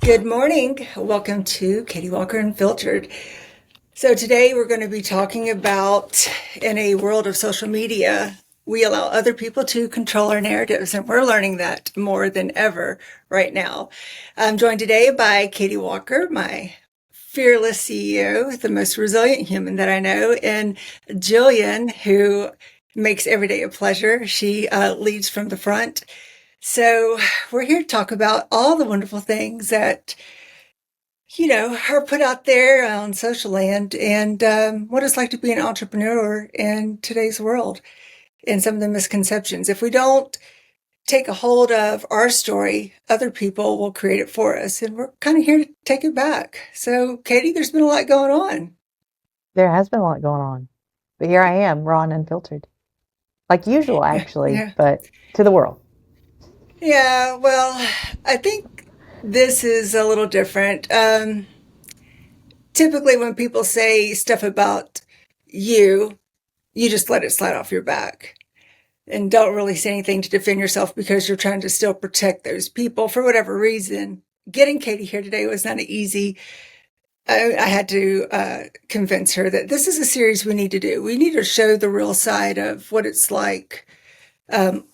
Good morning. Welcome to Katie Walker Unfiltered. So today we're going to be talking about, in a world of social media, we allow other people to control our narratives, and we're learning that more than ever right now. I'm joined today by Katie Walker, my fearless CEO, the most resilient human that I know, and Jillian, who makes every day a pleasure. She leads from the front. So we're here to talk about all the wonderful things that, are put out there on social land and what it's like to be an entrepreneur in today's world and some of the misconceptions. If we don't take a hold of our story, other people will create it for us. And we're kind of here to take it back. So, Katie, there's been a lot going on. There has been a lot going on, but here I am, raw and unfiltered, like usual, actually, Yeah. but to the world. Yeah. Well, I think this is a little different. Typically, when people say stuff about you, you just let it slide off your back and don't really say anything to defend yourself because you're trying to still protect those people for whatever reason. Getting Katie here today was not easy. I had to convince her that this is a series we need to do. We need to show the real side of what it's like, um,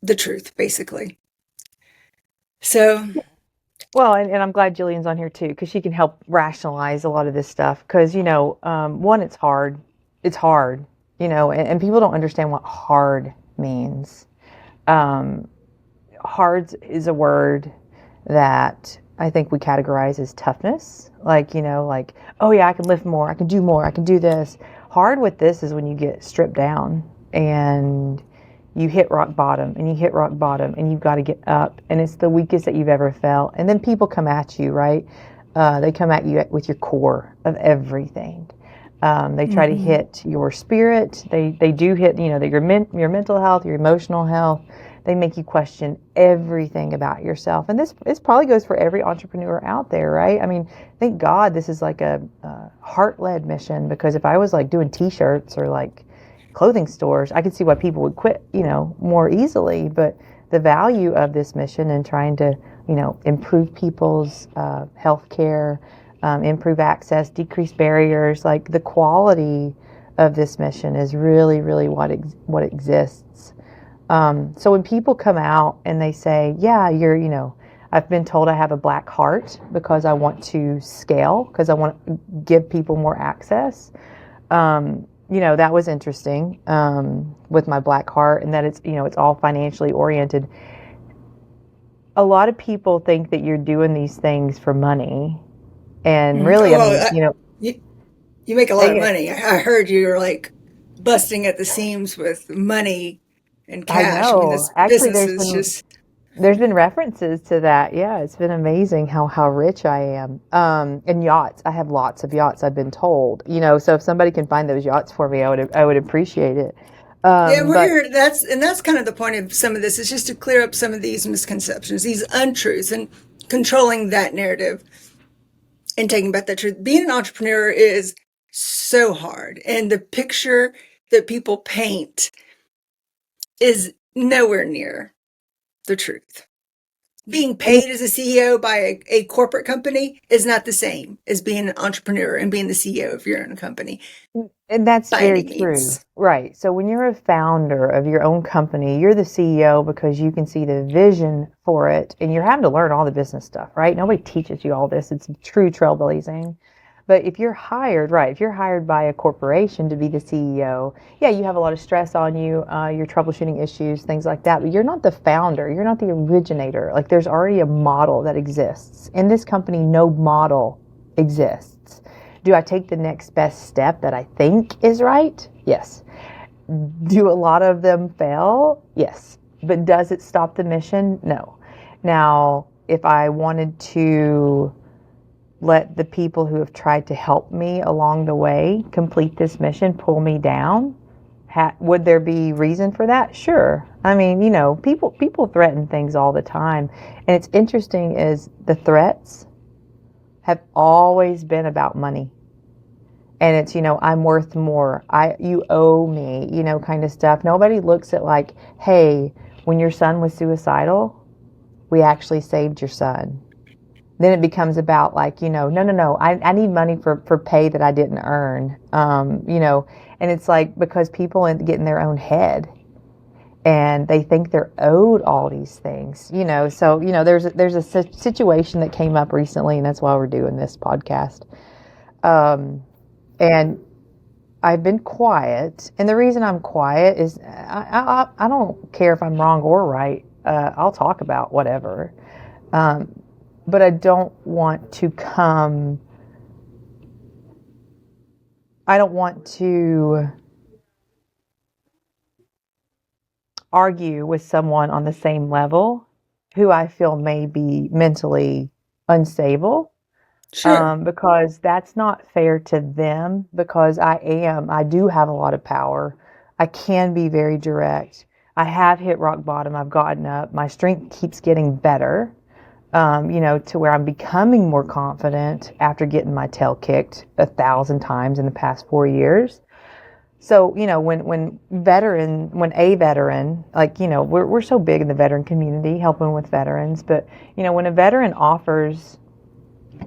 the truth, basically. So, Well, and I'm glad Jillian's on here too, because she can help rationalize a lot of this stuff. Because, one, it's hard. It's hard, and people don't understand what hard means. Um, hard is a word that I think we categorize as toughness. Like, oh yeah, I can lift more, I can do more, I can do this. Hard with this is when you get stripped down and you hit rock bottom and you hit rock bottom and you've got to get up and it's the weakest that you've ever felt. And then people come at you, right? They come at you with your core of everything. They try to mhm. hit your spirit. They do hit, your mental health, your emotional health. They make you question everything about yourself. And this probably goes for every entrepreneur out there, right? I mean, thank God this is like a heart-led mission, because if I was like doing t-shirts or like clothing stores, I could see why people would quit, more easily. But the value of this mission and trying to, improve people's health care, improve access, decrease barriers, like the quality of this mission is really, really what exists. So when people come out and they say, yeah, I've been told I have a black heart because I want to scale, because I want to give people more access. That was interesting, with my black heart, and that it's all financially oriented. A lot of people think that you're doing these things for money. And Mhm. really, I Well, mean, you, you make a lot of I, money. I heard you're like busting at the seams with money and I cash. I mean, know. this Actually, business is just, there's been references to that. Yeah, it's been amazing how rich I am. And yachts. I have lots of yachts, I've been told. So if somebody can find those yachts for me, I would appreciate it. yeah, we're But here. That's kind of the point of some of this is just to clear up some of these misconceptions, these untruths, and controlling that narrative and taking back that truth. Being an entrepreneur is so hard, and the picture that people paint is nowhere near the truth. Being and paid as a CEO by a corporate company is not the same as being an entrepreneur and being the CEO of your own company And that's by any very true. means. Right. So when you're a founder of your own company, you're the CEO because you can see the vision for it, and you're having to learn all the business stuff, right? Nobody teaches you all this. It's true trailblazing. But if you're hired, right, if you're hired by a corporation to be the CEO, yeah, you have a lot of stress on you. You're troubleshooting issues, things like that. But you're not the founder. You're not the originator. Like, there's already a model that exists. In this company, no model exists. Do I take the next best step that I think is right? Yes. Do a lot of them fail? Yes. But does it stop the mission? No. Now, if I wanted to let the people who have tried to help me along the way complete this mission pull me down, would there be reason for that? Sure. I mean, people threaten things all the time. And it's interesting is the threats have always been about money. And it's, I'm worth more. You owe me, kind of stuff. Nobody looks at like, hey, when your son was suicidal, we actually saved your son. then it becomes about like, no, I need money for pay that I didn't earn. And it's like, because people get in their own head and they think they're owed all these things, so, there's a situation that came up recently, and that's why we're doing this podcast. And I've been quiet. And the reason I'm quiet is I don't care if I'm wrong or right. I'll talk about whatever. But I don't want to argue with someone on the same level who I feel may be mentally unstable. Sure. Because that's not fair to them, because I do have a lot of power. I can be very direct. I have hit rock bottom. I've gotten up. My strength keeps getting better, to where I'm becoming more confident after getting my tail kicked 1,000 times in the past 4 years. So, when a veteran, like, we're so big in the veteran community helping with veterans, but, when a veteran offers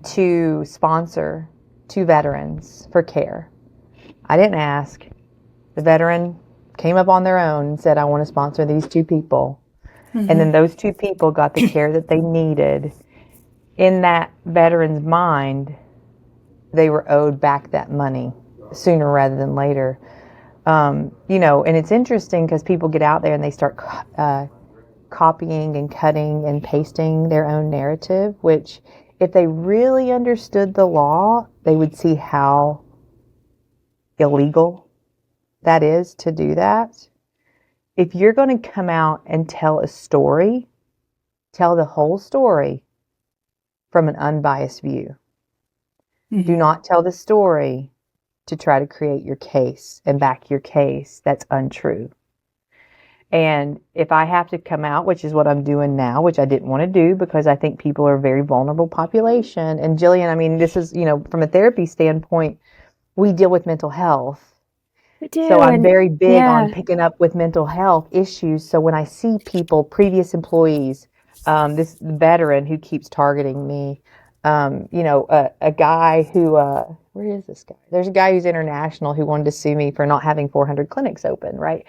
to sponsor 2 veterans for care. I didn't ask. The veteran came up on their own and said, I want to sponsor these 2 people. Mm-hmm. And then those 2 people got the care that they needed. In that veteran's mind, they were owed back that money sooner rather than later. And it's interesting because people get out there and they start copying and cutting and pasting their own narrative, which, if they really understood the law, they would see how illegal that is to do that. If you're going to come out and tell a story, tell the whole story from an unbiased view. Mm-hmm. Do not tell the story to try to create your case and back your case that's untrue. And if I have to come out, which is what I'm doing now, which I didn't want to do because I think people are a very vulnerable population. And Jillian, I mean, this is, from a therapy standpoint, we deal with mental health. We do. So I'm very big on picking up with mental health issues. So when I see people, previous employees, this veteran who keeps targeting me, a guy who, where is this guy? There's a guy who's international who wanted to sue me for not having 400 clinics open, right?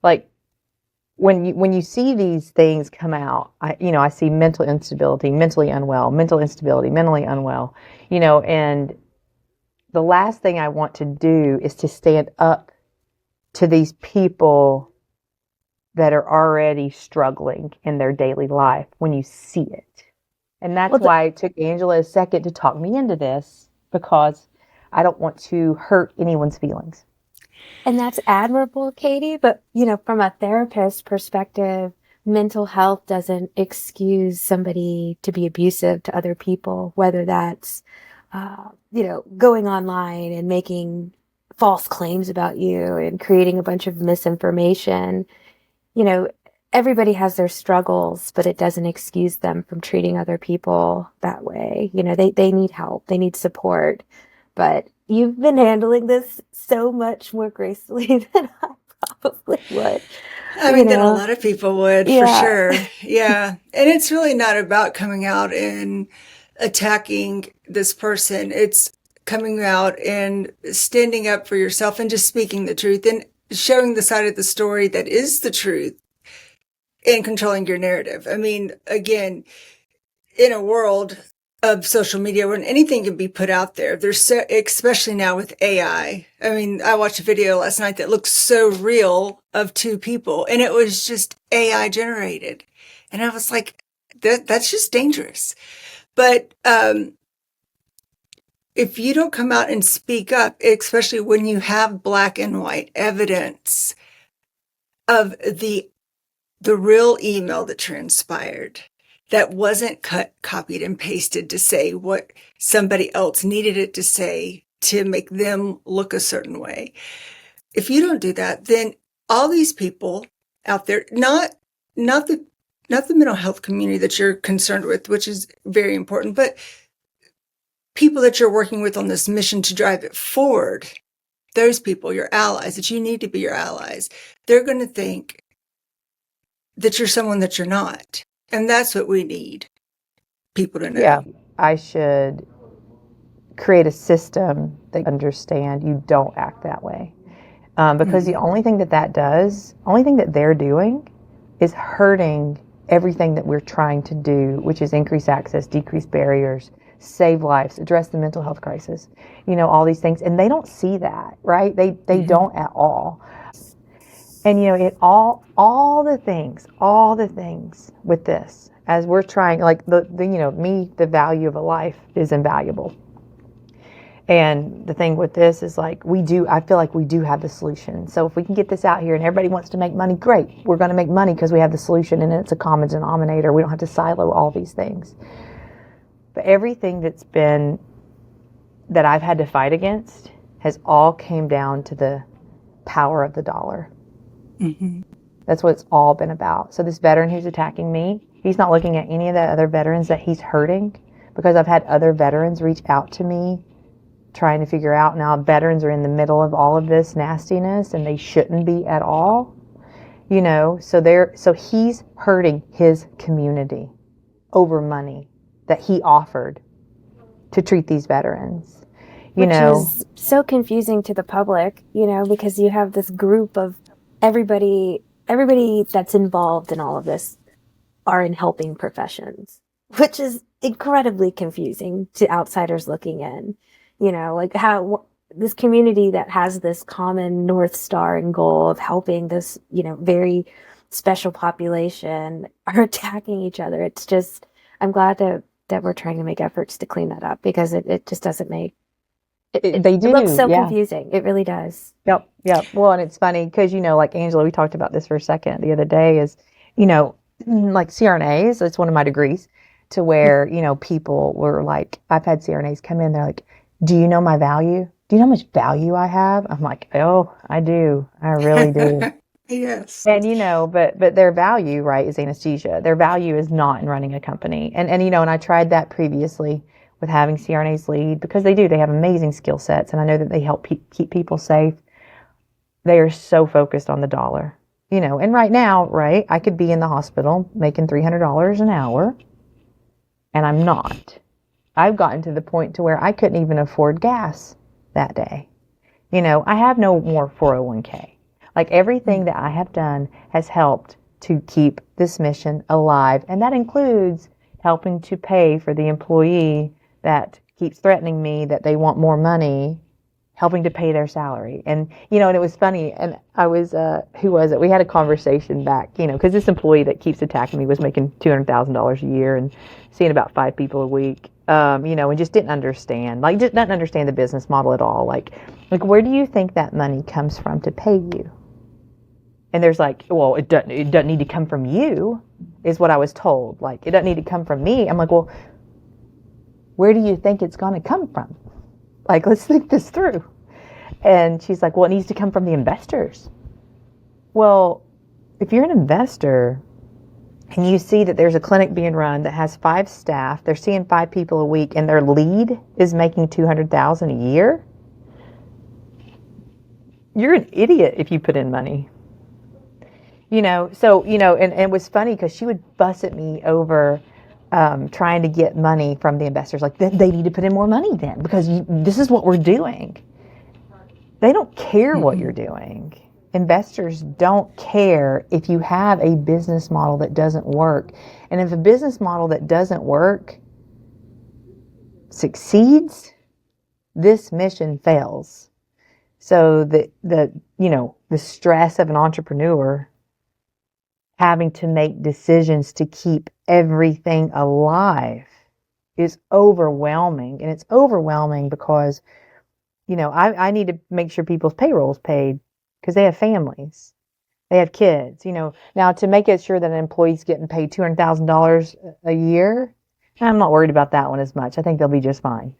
Like when you see these things come out, I see mental instability, mentally unwell, mental instability, mentally unwell, and the last thing I want to do is to stand up to these people that are already struggling in their daily life when you see it. And that's why it took Angela a second to talk me into this, because I don't want to hurt anyone's feelings. And that's admirable, Katie. But, from a therapist perspective, mental health doesn't excuse somebody to be abusive to other people, whether that's, going online and making false claims about you and creating a bunch of misinformation. Everybody has their struggles, but it doesn't excuse them from treating other people that way. They need help. They need support. But you've been handling this so much more gracefully than I probably would. Than a lot of people would, for sure. Yeah. And it's really not about coming out and attacking this person. It's coming out and standing up for yourself and just speaking the truth and showing the side of the story that is the truth and controlling your narrative. Again, in a world of social media when anything can be put out there, especially now with AI. I watched a video last night that looked so real of 2 people, and it was just AI generated. And I was like, that's just dangerous. But if you don't come out and speak up, especially when you have black and white evidence of the real email that transpired, that wasn't cut, copied, and pasted to say what somebody else needed it to say to make them look a certain way. If you don't do that, then all these people out there, not the mental health community that you're concerned with, which is very important, but people that you're working with on this mission to drive it forward, those people, your allies, that you need to be your allies, they're going to think that you're someone that you're not. And that's what we need. people to know? Yeah, I should create a system that understand you don't act that way. Because the only thing that does, only thing that they're doing is hurting everything that we're trying to do, which is increase access, decrease barriers, save lives, address the mental health crisis, all these things. And they don't see that, right? They don't at all. And, all the things with this, as we're trying, like the value of a life is invaluable. And the thing with this is I feel like we do have the solution. So if we can get this out here and everybody wants to make money, great. We're going to make money because we have the solution and it's a common denominator. We don't have to silo all these things. But everything that I've had to fight against has all came down to the power of the dollar. That's what it's all been about. So this veteran who's attacking me, he's not looking at any of the other veterans that he's hurting, because I've had other veterans reach out to me trying to figure out, now veterans are in the middle of all of this nastiness and they shouldn't be at all, so he's hurting his community over money that he offered to treat these veterans, Which is so confusing to the public, because you have this group of everybody that's involved in all of this are in helping professions, which is incredibly confusing to outsiders looking in. How this community that has this common North Star and goal of helping this, very special population are attacking each other. It's just, I'm glad that we're trying to make efforts to clean that up, because it just doesn't make it looks so confusing. It really does. Yep. Well, and it's funny because, like Angela, we talked about this for a second the other day, is, like CRNAs, it's one of my degrees, to where, people were like, I've had CRNAs come in, they're like, do you know my value? Do you know how much value I have? I'm like, oh, I do. I really do. Yes. And, but their value, right, is anesthesia. Their value is not in running a company. And I tried that previously with having CRNAs lead, because they have amazing skill sets. And I know that they help keep people safe. They are so focused on the dollar, and right now, right, I could be in the hospital making $300 an hour, and I'm not. I've gotten to the point to where I couldn't even afford gas that day. I have no more 401k. Like, everything that I have done has helped to keep this mission alive. And that includes helping to pay for the employee that keeps threatening me that they want more money, helping to pay their salary. And, and it was funny. And I was, who was it? We had a conversation back, because this employee that keeps attacking me was making $200,000 a year and seeing about 5 people a week. And just didn't understand, didn't understand the business model at all. Like, where do you think that money comes from to pay you? And there's well, it doesn't need to come from you, is what I was told. Like, it doesn't need to come from me. I'm like, well, where do you think it's going to come from? Like, let's think this through. And she's like, well, it needs to come from the investors. Well, if you're an investor and you see that there's a clinic being run that has 5 staff, they're seeing 5 people a week, and their lead is making $200,000 a year, you're an idiot if you put in money. So, and it was funny because she would fuss at me over trying to get money from the investors. Like, they need to put in more money then, because this is what we're doing. They don't care what you're doing. Investors don't care if you have a business model that doesn't work. And if a business model that doesn't work succeeds, this mission fails. So the stress of an entrepreneur having to make decisions to keep everything alive is overwhelming. And it's overwhelming because, I need to make sure people's payroll is paid, because they have families, they have kids, Now, to make it sure that an employee's getting paid $200,000 a year, I'm not worried about that one as much. I think they'll be just fine.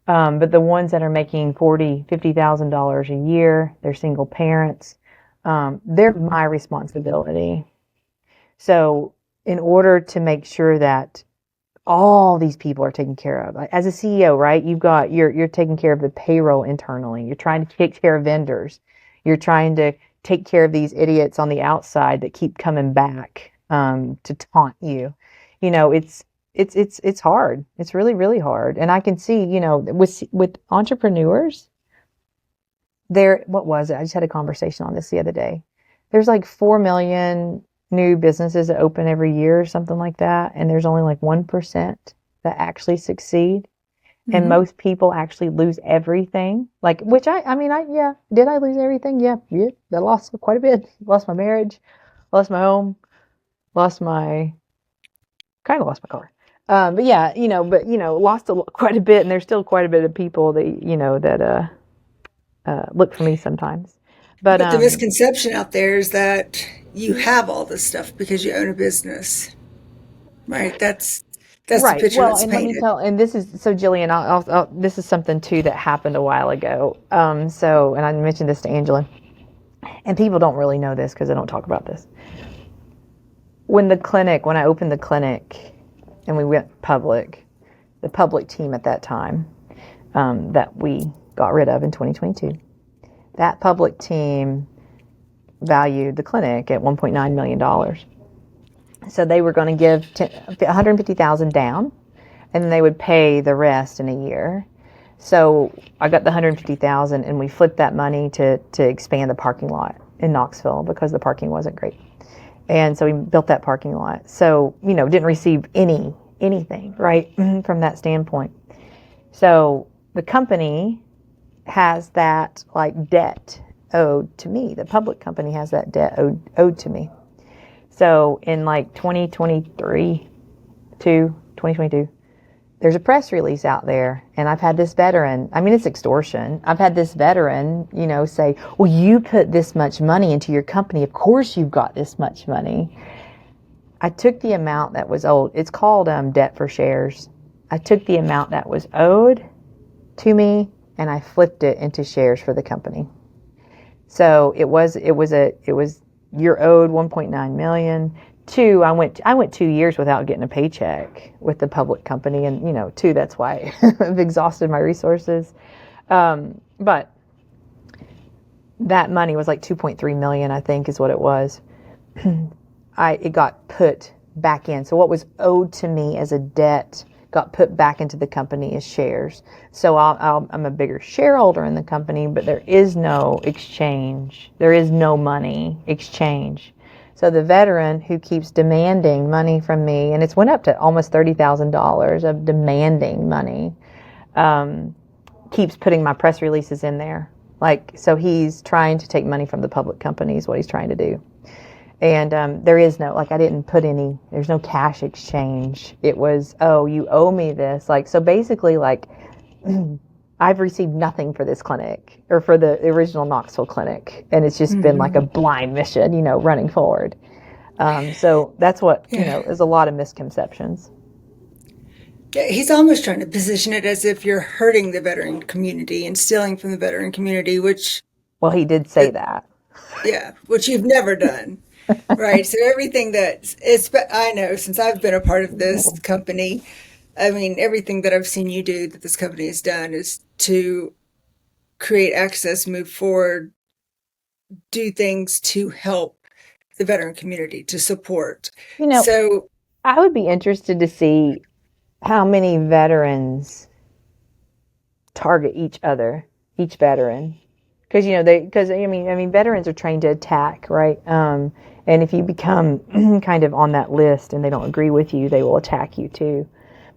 But the ones that are making $40,000, $50,000 a year, they're single parents, they're my responsibility. So in order to make sure that all these people are taken care of, as a CEO, right, you're taking care of the payroll internally. You're trying to take care of vendors. You're trying to take care of these idiots on the outside that keep coming back to taunt you. It's it's hard. It's really, really hard. And I can see, with entrepreneurs, what was it? I just had a conversation on this the other day. There's like 4 million new businesses that open every year or something like that. And there's only like 1% that actually succeed. And Mhm. most people actually lose everything. Like, which yeah. Did I lose everything? Yeah. I lost quite a bit. Lost my marriage, lost my home, kind of lost my car. But yeah, lost quite a bit. And there's still quite a bit of people that look for me sometimes. But, But the misconception out there is that you have all this stuff because you own a business, right? That's the right. picture Well, that's and let me painted. tell, and this is so Jillian, this is something too that happened a while ago. And I mentioned this to Angela, and people don't really know this because I don't talk about this. When I opened the clinic and we went public, the public team at that time, that we got rid of in 2022, that public team valued the clinic at $1.9 million. So they were going to give $150,000 down, and then they would pay the rest in a year. So I got the $150,000, and we flipped that money to expand the parking lot in Knoxville because the parking wasn't great. And so we built that parking lot. So, didn't receive anything, right, from that standpoint. So the company has that like debt owed to me. The public company has that debt owed to me. So in like 2022, there's a press release out there, and I've had this veteran, it's extortion. I've had this veteran, say, well, you put this much money into your company. Of course you've got this much money. I took the amount that was owed. It's called debt for shares. I took the amount that was owed to me and I flipped it into shares for the company. So it was you're owed 1.9 million. Two, I went 2 years without getting a paycheck with the public company, and two, that's why I've exhausted my resources. But that money was like 2.3 million, I think, is what it was. It got put back in. So what was owed to me as a debt got put back into the company as shares. So I'm a bigger shareholder in the company, but there is no exchange. There is no money exchange. So the veteran who keeps demanding money from me, and it's went up to almost $30,000 of demanding money, keeps putting my press releases in there. So he's trying to take money from the public company is what he's trying to do. And there is no, I didn't put there's no cash exchange. It was, oh, you owe me this. So basically, I've received nothing for this clinic or for the original Knoxville clinic. And it's just been like a blind mission, running forward. So that's what, there's a lot of misconceptions. Yeah, he's almost trying to position it as if you're hurting the veteran community and stealing from the veteran community, which, Well, he did say that. yeah, which you've never done. Right. So everything I know since I've been a part of this company, everything that I've seen you do that this company has done is to create access, move forward, do things to help the veteran community, to support. You know, So, I would be interested to see how many veterans target each veteran. Because veterans are trained to attack, right? And if you become kind of on that list and they don't agree with you, they will attack you too.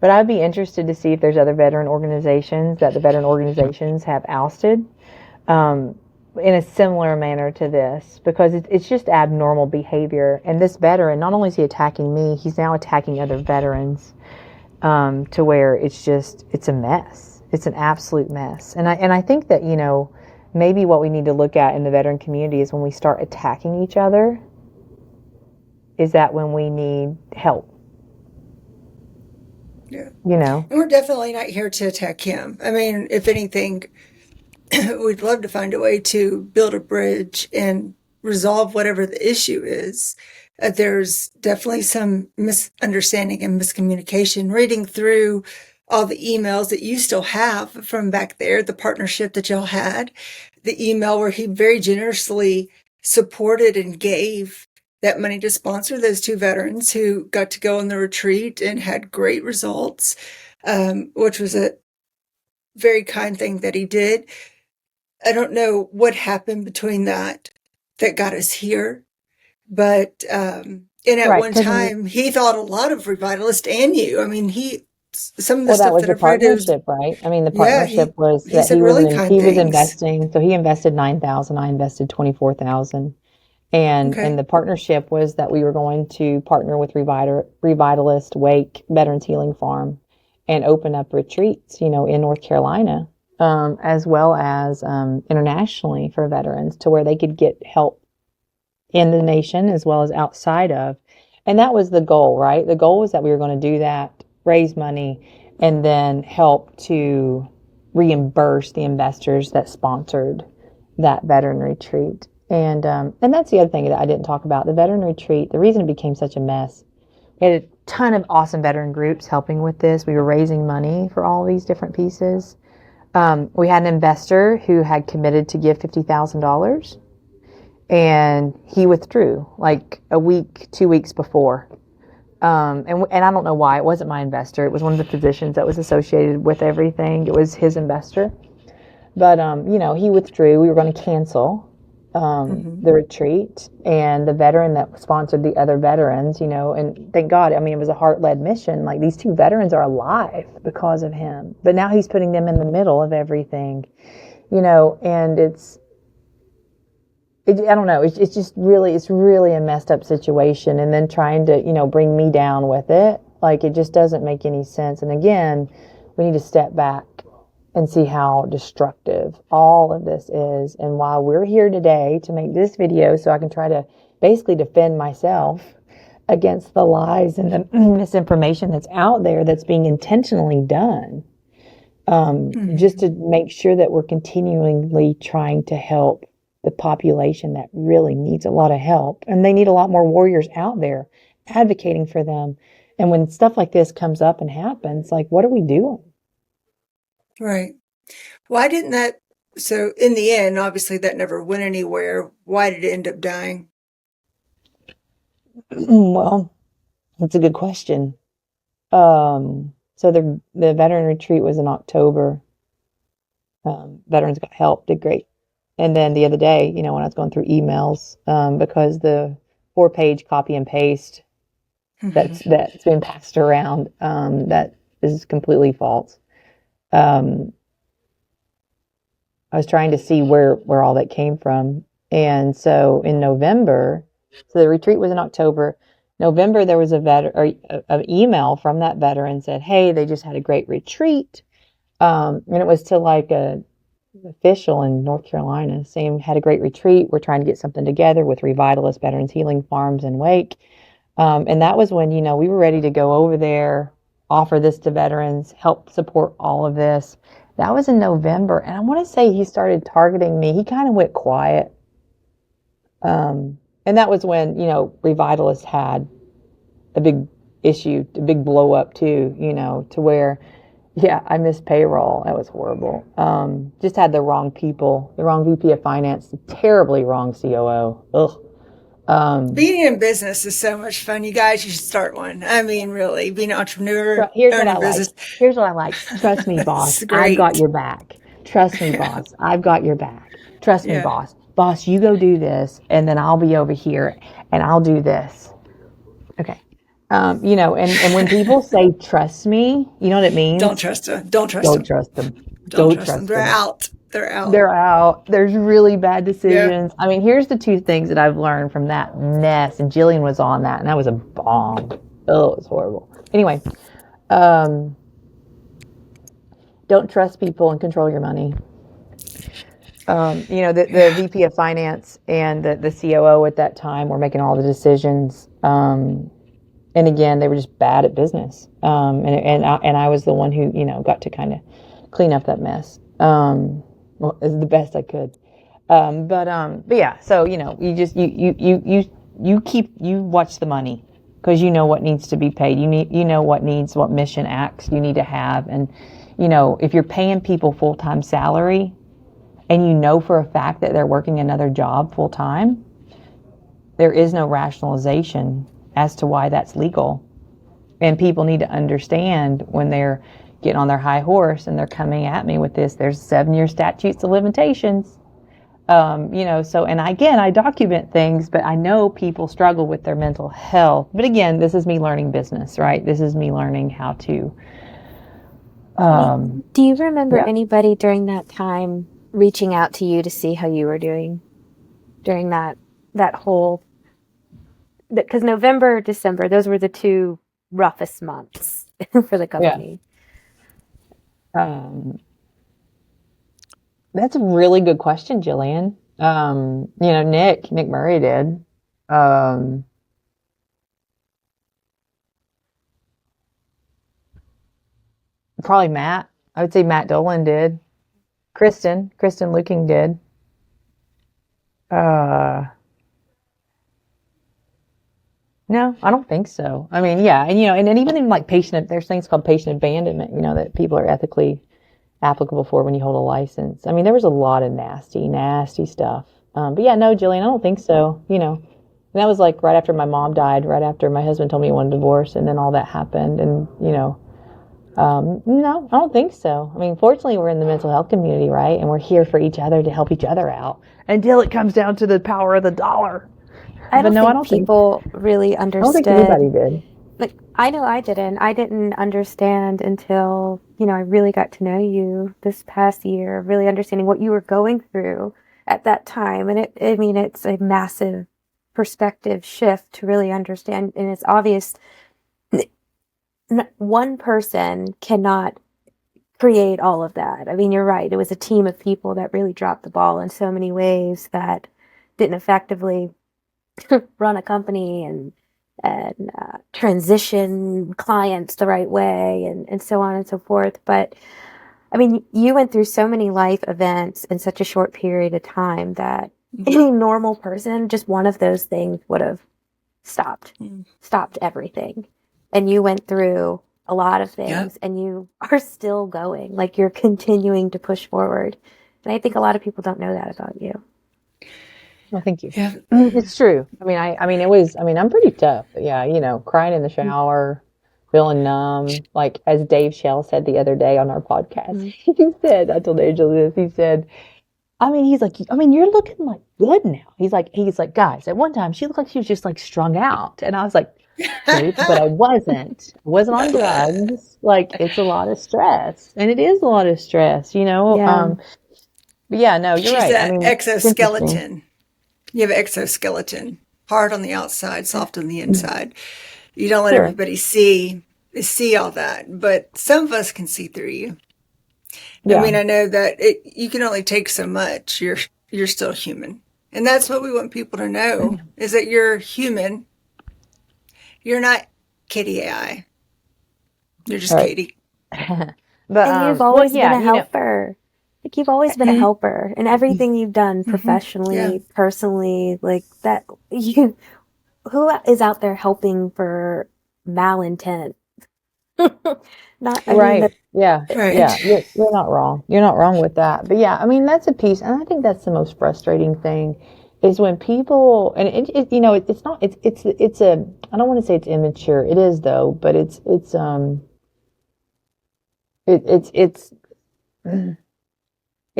But I'd be interested to see if there's other veteran organizations that the veteran organizations have ousted in a similar manner to this, because it's just abnormal behavior. And this veteran, not only is he attacking me, he's now attacking other veterans, to where it's a mess. It's an absolute mess. And I think that, maybe what we need to look at in the veteran community is when we start attacking each other, is that when we need help, yeah. you know? And we're definitely not here to attack him. If anything, we'd love to find a way to build a bridge and resolve whatever the issue is. There's definitely some misunderstanding and miscommunication. Reading through all the emails that you still have from back there, the partnership that y'all had, the email where he very generously supported and gave that money to sponsor those 2 veterans who got to go on the retreat and had great results, which was a very kind thing that he did. I don't know what happened between that got us here, but and at Right, one because time he thought a lot of Revitalist and you. I mean, some of the well, that stuff was that the I've read is, partnership, right? I mean, the yeah, partnership was he that said really kind he was things. investing. So he invested 9,000. I invested 24,000, and Okay. the partnership was that we were going to partner with Revitalist Wake Veterans Healing Farm and open up retreats, in North Carolina, as well as internationally for veterans, to where they could get help in the nation as well as outside of. And that was the goal, right? The goal was that we were going to do that, raise money, and then help to reimburse the investors that sponsored that veteran retreat. And that's the other thing that I didn't talk about. The veteran retreat, the reason it became such a mess, we had a ton of awesome veteran groups helping with this. We were raising money for all these different pieces. We had an investor who had committed to give $50,000, and he withdrew like a week, 2 weeks before. And I don't know why. It wasn't my investor. It was one of the physicians that was associated with everything. It was his investor. But, he withdrew. We were going to cancel the retreat. And the veteran that sponsored the other veterans, and thank God, I mean, it was a heart-led mission. Like, these 2 veterans are alive because of him. But now he's putting them in the middle of everything, and I don't know. It's just really, it's really a messed up situation. And then trying to, bring me down with it, like, it just doesn't make any sense. And again, we need to step back and see how destructive all of this is, and why we're here today to make this video, so I can try to basically defend myself against the lies and the misinformation that's out there, that's being intentionally done, just to make sure that we're continually trying to help the population that really needs a lot of help. And they need a lot more warriors out there advocating for them. And when stuff like this comes up and happens, like, what are we doing? Right. Why didn't that, so in the end, obviously that never went anywhere. Why did it end up dying? Well, that's a good question. So the veteran retreat was in October. Veterans got help, did great. And then the other day, when I was going through emails, because the 4-page copy and paste that's been passed around, that is completely false. I was trying to see where all that came from. And so in November, so the retreat was in October. November, there was an email from that veteran, said, hey, they just had a great retreat. And it was to like a official in North Carolina saying, had a great retreat. We're trying to get something together with Revitalist Veterans Healing Farms in Wake. And that was when, we were ready to go over there, offer this to veterans, help support all of this. That was in November. And I want to say he started targeting me. He kind of went quiet. And that was when, Revitalist had a big issue, a big blow up too, to where, yeah, I missed payroll. That was horrible. Just had the wrong people, the wrong VP of finance, the terribly wrong COO. Ugh. Being in business is so much fun. You guys, you should start one. I mean, really, being an entrepreneur, Here's what I owning like. business. Here's what I like. Trust me, boss. It's I've got great. your back. Trust me, Yeah. boss. I've got your back. Trust me, Yeah. boss. Boss, you go do this, and then I'll be over here, and I'll do this. Okay. And when people say trust me, you know what it Don't means? trust them. Don't trust Don't them. trust them. Don't Don't trust them. trust They're them. out. They're out. They're out. There's really bad Yeah. decisions. I mean, here's the 2 things that I've learned from that mess. And Jillian was on that, and that was a bomb. Oh, it was horrible. Anyway, don't trust people and control your money. The VP of finance and the COO at that time were making all the decisions. And again, they were just bad at business. And I was the one who, got to kind of clean up that mess. Well, as the best I could. But yeah, so, you just, you watch the money, because you know what needs to be paid. What mission acts you need to have. And, if you're paying people full-time salary, and for a fact that they're working another job full-time, there is no rationalization as to why that's legal. And people need to understand when they're getting on their high horse and they're coming at me with this, there's 7-year statutes of limitations. So, and again, I document things, but I know people struggle with their mental health. But again, this is me learning business, right? This is me learning how to. Do you remember anybody during that time reaching out to you to see how you were doing during that whole, because November, December, those were the 2 roughest months for the company. That's a really good question, Jillian. Nick Murray did. Probably Matt. I would say Matt Dolan did. Kristen Looking did. No, I don't think so. I mean, yeah, and then even in like there's things called patient abandonment, that people are ethically applicable for when you hold a license. I mean, there was a lot of nasty stuff. But yeah, no, Jillian, I don't think so. And that was like right after my mom died, right after my husband told me he wanted a divorce, and then all that happened. And, no, I don't think so. I mean, fortunately, we're in the mental health community, right? And we're here for each other to help each other out until it comes down to the power of the dollar. I don't think people really understood. I don't think anybody did. Like, I know I didn't. I didn't understand until, I really got to know you this past year, really understanding what you were going through at that time. And it's a massive perspective shift to really understand. And it's obvious one person cannot create all of that. I mean, you're right. It was a team of people that really dropped the ball in so many ways that didn't effectively run a company and transition clients the right way and so on and so forth. But I mean, you went through so many life events in such a short period of time that any normal person, just one of those things would have stopped everything. And you went through a lot of things and you are still going, like you're continuing to push forward. And I think a lot of people don't know that about you. Well, thank you. Yeah. It's true. I mean, I'm pretty tough. Yeah, crying in the shower, feeling numb. Like as Dave Shell said the other day on our podcast, he said, I told Angel this, he said, he's like, you're looking like good now. He's like, guys, at one time she looked like she was just like strung out. And I was like, Dave, but I wasn't on drugs. Like it's a lot of stress, and it is a lot of stress, Yeah. But yeah, no, you're right. She's an exoskeleton. You have an exoskeleton, hard on the outside, soft on the inside. You don't let everybody see all that, but some of us can see through you. Yeah. I mean, I know that you can only take so much. You're still human, and that's what we want people to know: is that you're human. You're not Katie AI. You're just Katie. But and you've always been a helper. Like you've always been a helper in everything you've done professionally, personally, like that. Who is out there helping for malintent? Right. Yeah. You're not wrong. You're not wrong with that. But yeah, I mean, that's a piece. And I think that's the most frustrating thing is when people, and it's not, it's a, I don't want to say it's immature. It is though, but it's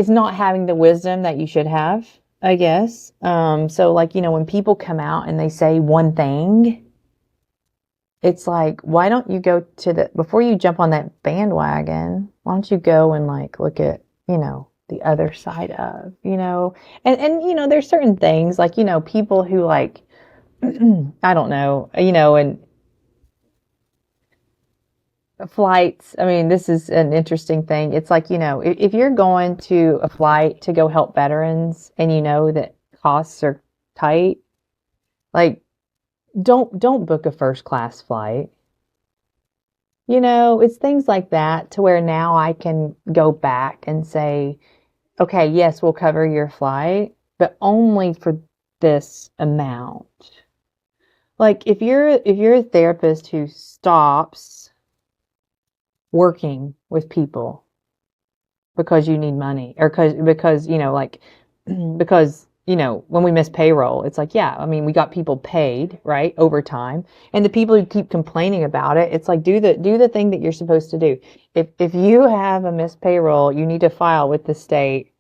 not having the wisdom that you should have, I guess. So like, when people come out and they say one thing, it's like, why don't you go before you jump on that bandwagon, why don't you go and like, look at, the other side of, and there's certain things like, people who like, I don't know, and flights. I mean, this is an interesting thing. It's like, if you're going to a flight to go help veterans and you know that costs are tight, like don't book a first class flight. It's things like that to where now I can go back and say, okay, yes, we'll cover your flight, but only for this amount. Like if you're a therapist who stops working with people because you need money or because because when we miss payroll, it's like, yeah, I mean, we got people paid, right, overtime. And the people who keep complaining about it, it's like, do the thing that you're supposed to do. If you have a missed payroll, you need to file with the state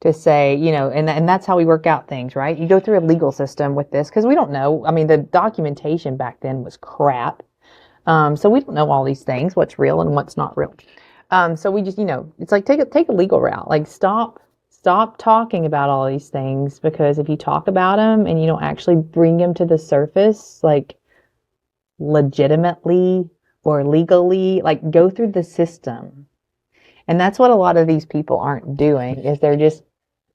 to say, and that's how we work out things, right? You go through a legal system with this because we don't know. I mean, the documentation back then was crap. So we don't know all these things, what's real and what's not real. So we just, it's like take a legal route. Like stop talking about all these things, because if you talk about them and you don't actually bring them to the surface, like legitimately or legally, like go through the system. And that's what a lot of these people aren't doing, is they're just,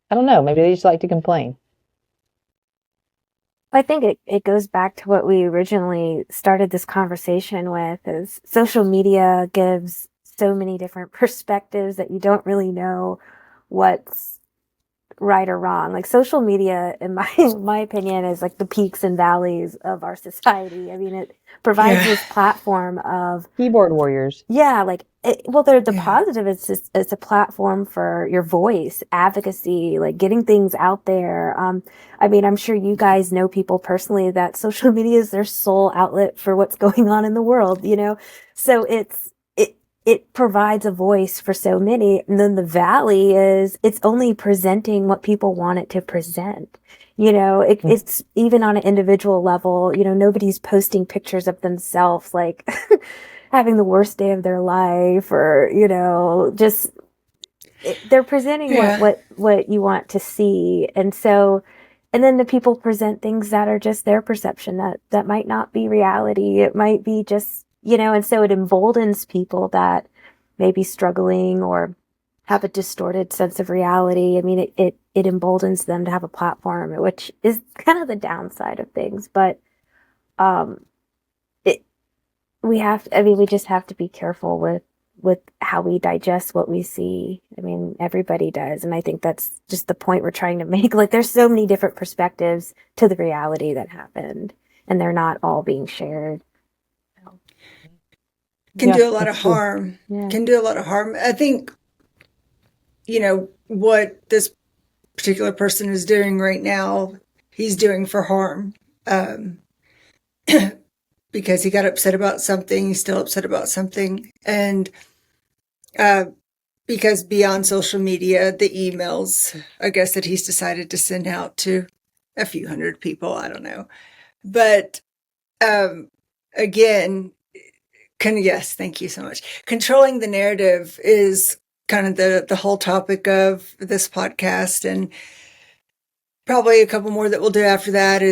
I don't know, maybe they just like to complain. I think it goes back to what we originally started this conversation with, is social media gives so many different perspectives that you don't really know what's right or wrong. Like social media, in my opinion, is like the peaks and valleys of our society. I mean, it provides this platform of keyboard warriors. Yeah, like they're the positive. It's a platform for your voice, advocacy, like getting things out there. I mean, I'm sure you guys know people personally that social media is their sole outlet for what's going on in the world. So it provides a voice for so many. And then the valley is it's only presenting what people want it to present. It's even on an individual level, nobody's posting pictures of themselves like having the worst day of their life, or, just they're presenting what you want to see. And so, and then the people present things that are just their perception that might not be reality. It might be just, and so it emboldens people that may be struggling or have a distorted sense of reality. I mean, it emboldens them to have a platform, which is kind of the downside of things. But we just have to be careful with how we digest what we see. I mean, everybody does. And I think that's just the point we're trying to make. Like, there's so many different perspectives to the reality that happened, and they're not all being shared. Can do a lot of harm. Yeah. Can do a lot of harm. I think, what this particular person is doing right now, he's doing for harm. Because he got upset about something, he's still upset about something. And because beyond social media, the emails, I guess, that he's decided to send out to a few hundred people, I don't know. But again, yes, thank you so much. Controlling the narrative is kind of the whole topic of this podcast. And probably a couple more that we'll do after that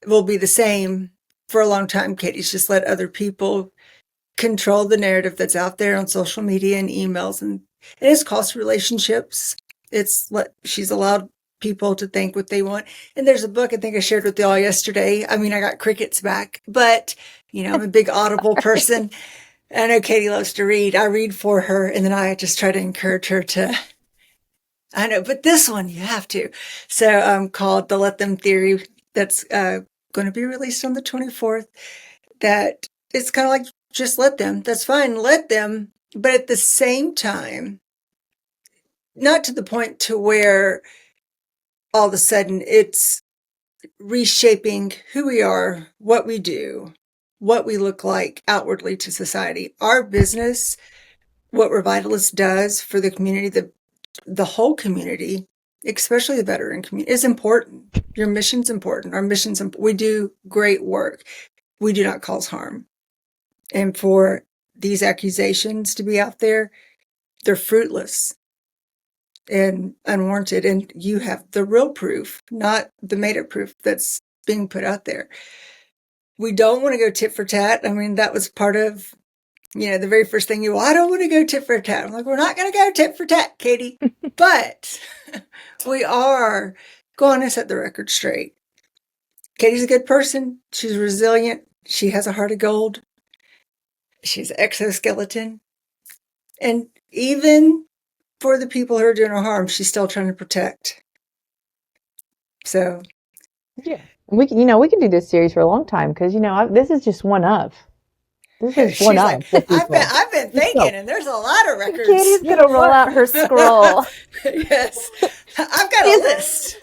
will be the same. For a long time, Katie's just let other people control the narrative that's out there on social media and emails, and it has cost relationships. She's allowed people to think what they want. And there's a book I think I shared with y'all yesterday. I mean, I got crickets back, but I'm a big Audible person. I know Katie loves to read. I read for her, and then I just try to encourage her to. I know, but this one you have to. So, called the Let Them Theory. That's going to be released on the 24th. That it's kind of like, just let them. That's fine. Let them. But at the same time, not to the point to where all of a sudden it's reshaping who we are, what we do, what we look like outwardly to society. Our business, what Revitalist does for the community, the whole community, especially the veteran community, is important. Your mission's important. Our mission's important. We do great work. We do not cause harm. And for these accusations to be out there, they're fruitless and unwarranted. And you have the real proof, not the made-up proof that's being put out there. We don't want to go tit for tat. I mean, that was part of, the very first thing I don't want to go tit for tat. I'm like, we're not going to go tit for tat, Katie. But we are going to set the record straight. Katie's a good person. She's resilient. She has a heart of gold. She's an exoskeleton. And even for the people who are doing her harm, she's still trying to protect. So, yeah, we can do this series for a long time, because this is just one of. This is one of. Like, I've been thinking, and there's a lot of records. Katie's gonna roll out her scroll. Yes, I've got a list.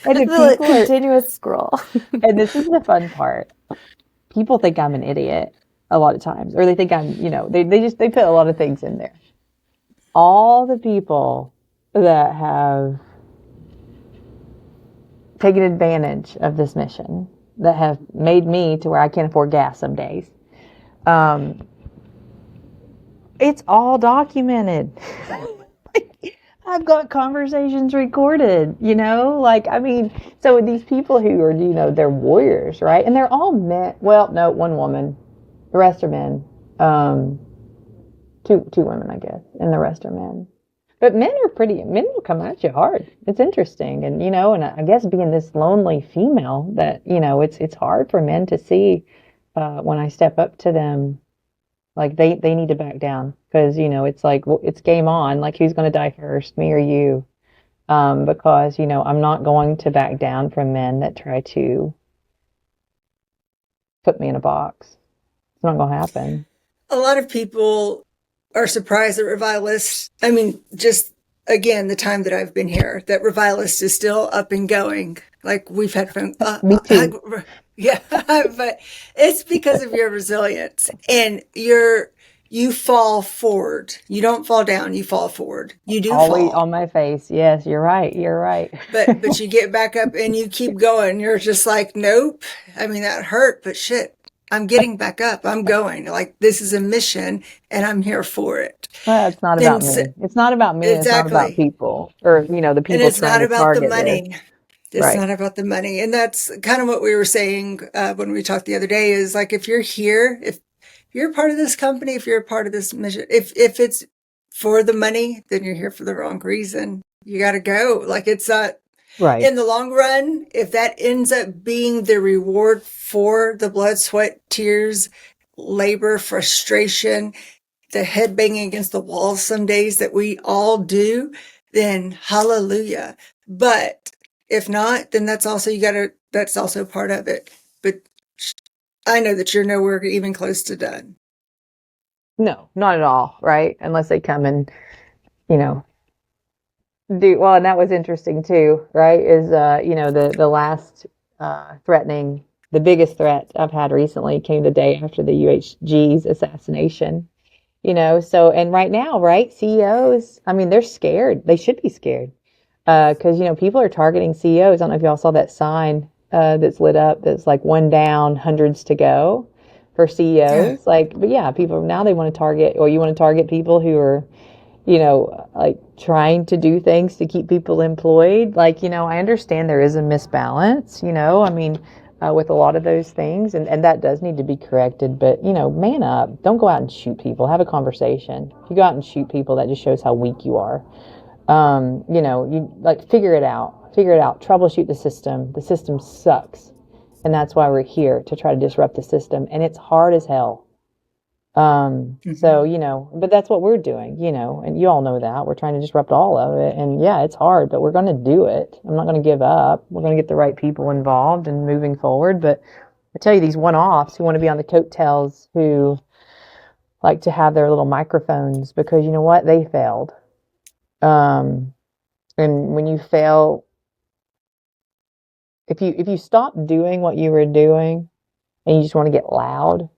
And It's a continuous scroll. and this is the fun part. People think I'm an idiot a lot of times, or they think I'm, they put a lot of things in there. All the people that have taken advantage of this mission, that have made me to where I can't afford gas some days, it's all documented. I've got conversations recorded, so with these people who are, they're warriors, right? And they're all men. Well, no, one woman. The rest are men. Two women, I guess, and the rest are men. But men will come at you hard. It's interesting. And, and I guess being this lonely female that, it's hard for men to see when I step up to them. Like they need to back down because, it's like, well, it's game on. Like who's going to die first, me or you? Because, I'm not going to back down from men that try to put me in a box. It's not going to happen. A lot of people are surprised that Revitalist, I mean, just again, the time that I've been here, that Revitalist is still up and going. Like we've had fun. Me too. Yeah, but it's because of your resilience and you fall forward. You don't fall down, you fall forward. You do always fall. On my face. Yes, you're right. You're right. But you get back up and you keep going. You're just like, nope. I mean, that hurt, but shit, I'm getting back up. I'm going. Like this is a mission and I'm here for it. Well, it's not about me. It's not about me. Exactly. It's not about people or, the people and it's trying not to about the target money. this. It's Right. not about the money. And that's kind of what we were saying when we talked the other day is like, if you're here, if you're part of this company, if you're a part of this mission, if it's for the money, then you're here for the wrong reason. You got to go. Like it's not Right. in the long run. If that ends up being the reward for the blood, sweat, tears, labor, frustration, the head banging against the wall some days that we all do, then hallelujah. But if not, then that's also, that's also part of it. But I know that you're nowhere even close to done. No, not at all. Right. Unless they come and, do well. And that was interesting too. Right. Is, the last threatening, the biggest threat I've had recently came the day after the UHG's assassination. So, and right now, right, CEOs, I mean, they're scared. They should be scared. Because, people are targeting CEOs. I don't know if y'all saw that sign that's lit up that's like one down, hundreds to go for CEOs. Yeah. But yeah, people now they want to target, or you want to target people who are, like trying to do things to keep people employed. I understand there is a misbalance, I mean, with a lot of those things, and that does need to be corrected. But, man up. Don't go out and shoot people. Have a conversation. If you go out and shoot people, that just shows how weak you are. You figure it out, troubleshoot the system. The system sucks. And that's why we're here, to try to disrupt the system. And it's hard as hell. So, but that's what we're doing, and you all know that we're trying to disrupt all of it. And yeah, it's hard, but we're going to do it. I'm not going to give up. We're going to get the right people involved and moving forward. But I tell you, these one-offs who want to be on the coattails, who like to have their little microphones, because you know what? They failed. And when you fail, if you stop doing what you were doing and you just want to get loud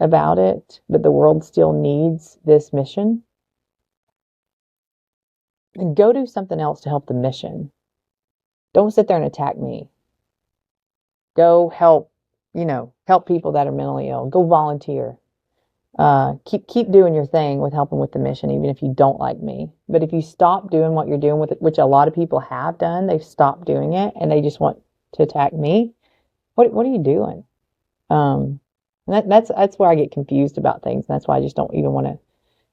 about it, but the world still needs this mission, and go do something else to help the mission. Don't sit there and attack me. Go help people that are mentally ill. Go volunteer. Keep doing your thing with helping with the mission, even if you don't like me. But if you stop doing what you're doing with it, which a lot of people have done, they've stopped doing it and they just want to attack me. What are you doing? And that's where I get confused about things. And that's why I just don't even want to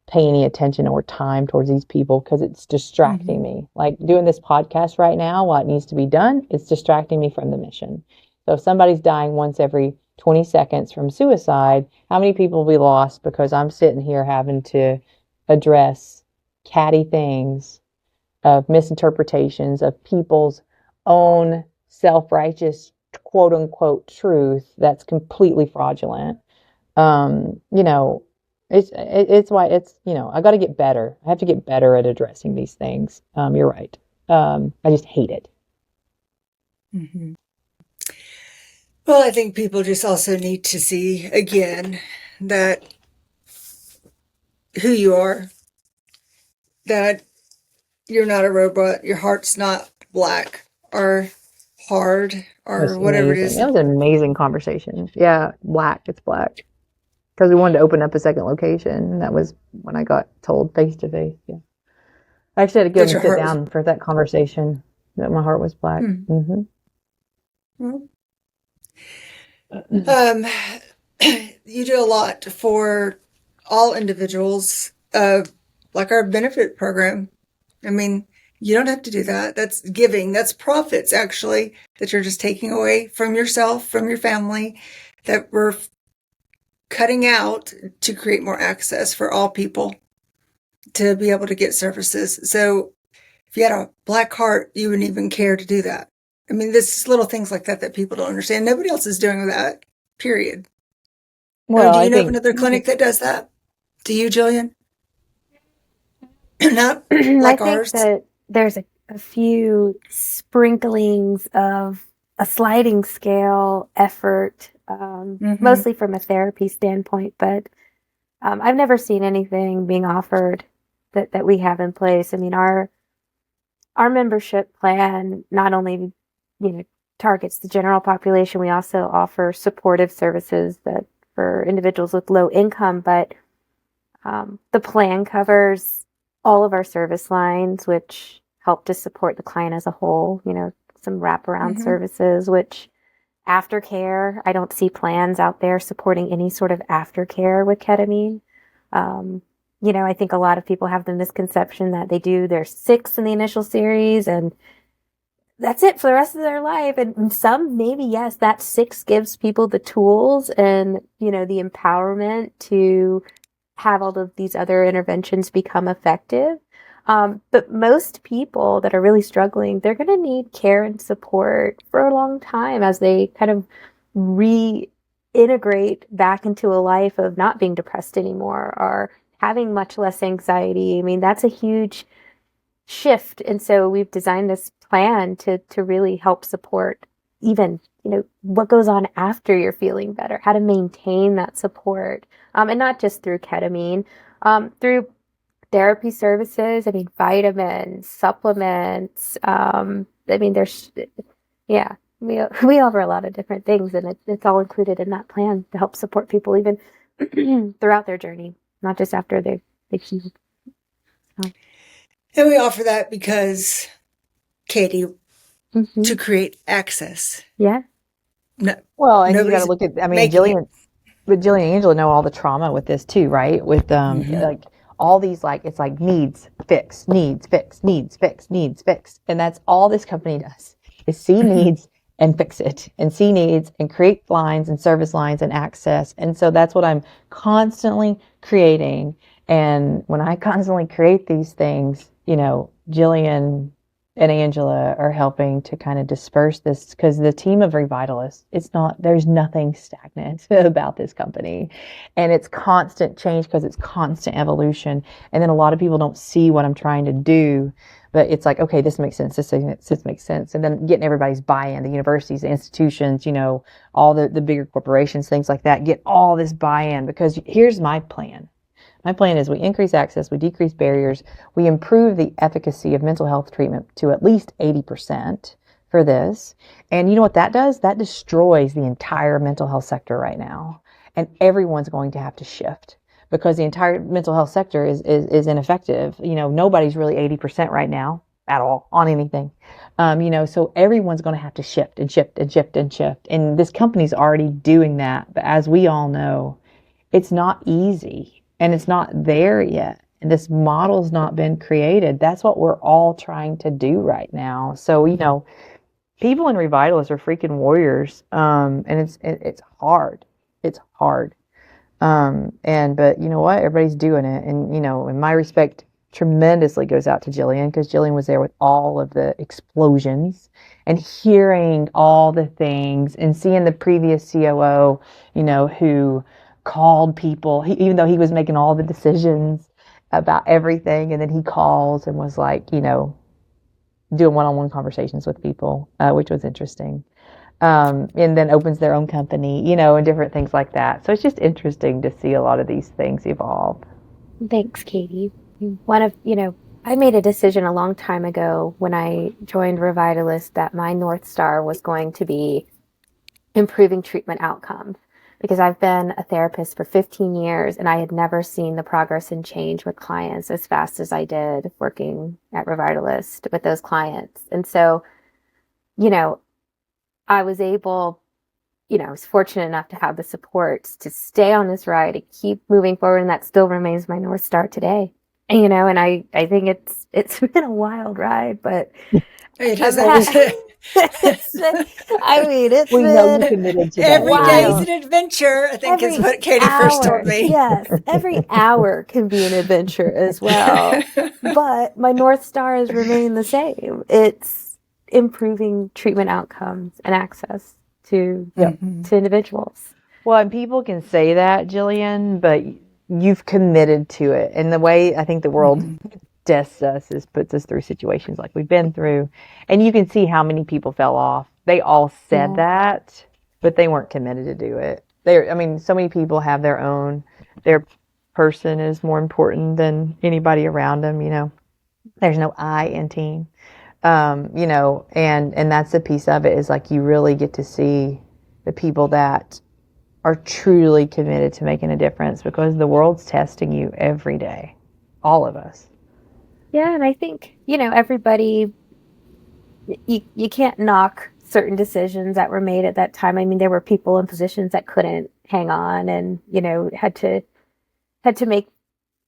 pay any attention or time towards these people, because it's distracting me. Like doing this podcast right now, while it needs to be done, it's distracting me from the mission. So if somebody's dying once every 20 seconds from suicide, how many people we lost because I'm sitting here having to address catty things of misinterpretations of people's own self-righteous quote unquote truth that's completely fraudulent. It's why it's, I got to get better. I have to get better at addressing these things. You're right. I just hate it. Mm-hmm. Well, I think people just also need to see again that who you are, that you're not a robot, your heart's not black or hard That's or whatever it amazing. is. That was an amazing conversation. Yeah, black. It's black. Because we wanted to open up a second location, and that was when I got told face to face. Yeah, I actually had to go That and your sit heart was. down for that conversation. That my heart was black. Hmm. Mm-hmm. Well, Um, you do a lot for all individuals, like our benefit program. I mean, you don't have to do that. That's giving. That's profits, actually, that you're just taking away from yourself, from your family, that we're cutting out to create more access for all people to be able to get services. So if you had a black heart, you wouldn't even care to do that. I mean, this little things like that that people don't understand. Nobody else is doing that, period. Oh, Well, do I you know of think another clinic that does that? Do you, Jillian? Not I like think ours. that there's a few sprinklings of a sliding scale effort, Mm-hmm. mostly from a therapy standpoint, but I've never seen anything being offered that we have in place. I mean, our membership plan not only, targets the general population, we also offer supportive services that for individuals with low income, but the plan covers all of our service lines, which help to support the client as a whole, some wraparound Mm-hmm. services, which aftercare, I don't see plans out there supporting any sort of aftercare with ketamine. Um, I think a lot of people have the misconception that they do their 6 in the initial series and that's it for the rest of their life. And some maybe, yes, that 6 gives people the tools and, the empowerment to have all of these other interventions become effective. But most people that are really struggling, they're going to need care and support for a long time as they kind of reintegrate back into a life of not being depressed anymore or having much less anxiety. I mean, that's a huge shift. And so we've designed this plan to really help support even, what goes on after you're feeling better, how to maintain that support. And not just through ketamine, through therapy services. I mean, vitamins, supplements. I mean, yeah, we offer a lot of different things, and it's all included in that plan to help support people even throughout their journey, not just after they've healed. So, And we offer that because, Katie, mhm. to create access. Yeah. No, Well, and you got to nobody's look at, I mean, making it. Jillian and Angela know all the trauma with this too, right? With Mm-hmm. like all these, like it's like needs fix, needs fix, needs fix, needs fix, and that's all this company does is see Mm-hmm. needs and fix it, and see needs and create lines and service lines and access, and so that's what I'm constantly creating. And when I constantly create these things, Jillian and Angela are helping to kind of disperse this because the team of revitalists, there's nothing stagnant about this company. And it's constant change because it's constant evolution. And then a lot of people don't see what I'm trying to do, but it's like, okay, this makes sense. This makes sense. And then getting everybody's buy-in, the universities, the institutions, all the bigger corporations, things like that, get all this buy-in because here's my plan. My plan is we increase access, we decrease barriers, we improve the efficacy of mental health treatment to at least 80% for this. And you know what that does? That destroys the entire mental health sector right now. And everyone's going to have to shift because the entire mental health sector is ineffective. Nobody's really 80% right now at all on anything. So everyone's going to have to shift and shift and shift and shift. And this company's already doing that. But as we all know, it's not easy and it's not there yet. And this model's not been created. That's what we're all trying to do right now. So, people in Revitalists are freaking warriors. And it's hard. It's hard. But you know what? Everybody's doing it. And, in my respect, tremendously goes out to Jillian because Jillian was there with all of the explosions and hearing all the things and seeing the previous COO, who called people, even though he was making all the decisions about everything. And then he calls and was like, doing one-on-one conversations with people, which was interesting. And then opens their own company, and different things like that. So it's just interesting to see a lot of these things evolve. Thanks, Katie. I made a decision a long time ago when I joined Revitalist that my North Star was going to be improving treatment outcomes, because I've been a therapist for 15 years and I had never seen the progress and change with clients as fast as I did working at Revitalist with those clients. And so, I was I was fortunate enough to have the supports to stay on this ride, to keep moving forward. And that still remains my North Star today. And, and I think it's been a wild ride, but it has it's We know you been committed to that. every day's wild. an adventure, I think is what Katie hour, first told me. Yes, every hour can be an adventure as well. But my North Star has remained the same. It's improving treatment outcomes and access to individuals. Well, and people can say that, Jillian, but you've committed to it. And the way I think the world tests us is puts us through situations like we've been through. And you can see how many people fell off. They all said that, but they weren't committed to do it. So many people have their person is more important than anybody around them, There's no I in team. And that's a piece of it, is like you really get to see the people that are truly committed to making a difference, because the world's testing you every day, all of us. Yeah, and I think, everybody, you can't knock certain decisions that were made at that time. I mean, there were people in positions that couldn't hang on and, had to make